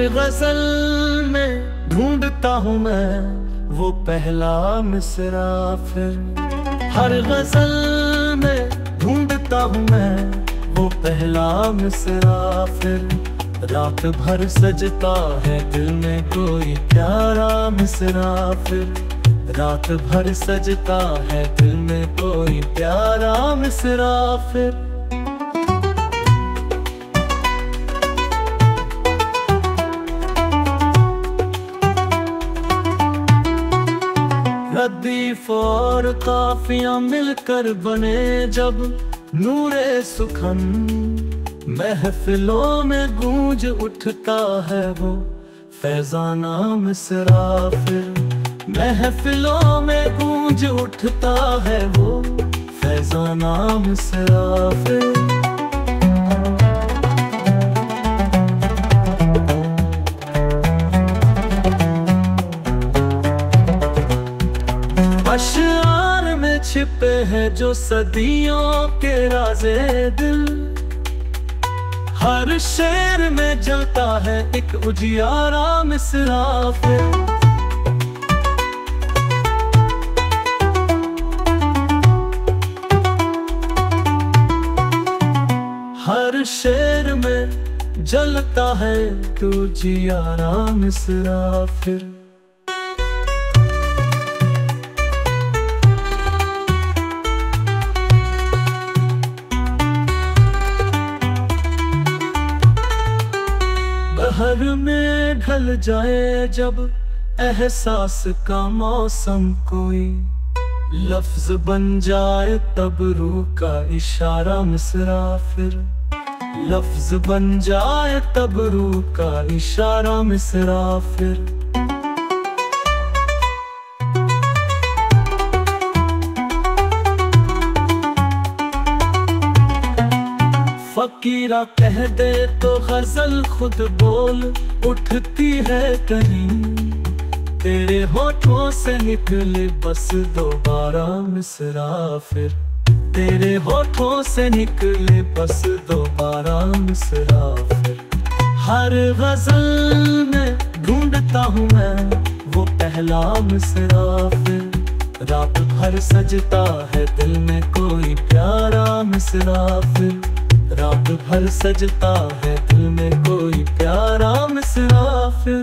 हर गजल में ढूंढता हूँ मैं वो पहला मिसरा, फिर हर गजल में ढूंढता हूँ मैं वो पहला मिसरा। फिर रात भर सजता है दिल में कोई प्यारा मिसरा, फिर रात भर सजता है दिल में कोई प्यारा मिसरा। फिर लतीफ और काफियां मिलकर बने जब नूरे सुखन, महफिलों में गूंज उठता है वो फैजाना मिसरा। फिर महफिलों में गूंज उठता है वो फैजाना मिसरा। फिर अशआर में छिपे हैं जो सदियों के राज़े दिल, हर शेर में जलता है एक उजियारा मिसरा। फिर हर शेर में जलता है एक उजियारा मिसरा। फिर बहर में ढल जाए जब एहसास का मौसम, कोई लफ्ज बन जाए तब रूह का इशारा मिसरा। फिर लफ्ज बन जाए तब रूह का इशारा मिसरा। फिर फकीरा कह दे तो गजल खुद बोल उठती है कहीं, तेरे होठों से निकले बस दोबारा मिसरा। फिर तेरे होठों से निकले बस दोबारा मिसरा। फिर हर गजल में ढूंढता हूँ मैं वो पहला मिसरा। फिर रात भर सजता है दिल में कोई प्यारा मिसरा। फिर रात भर सजता है दिल में कोई प्यारा मिसरा। फिर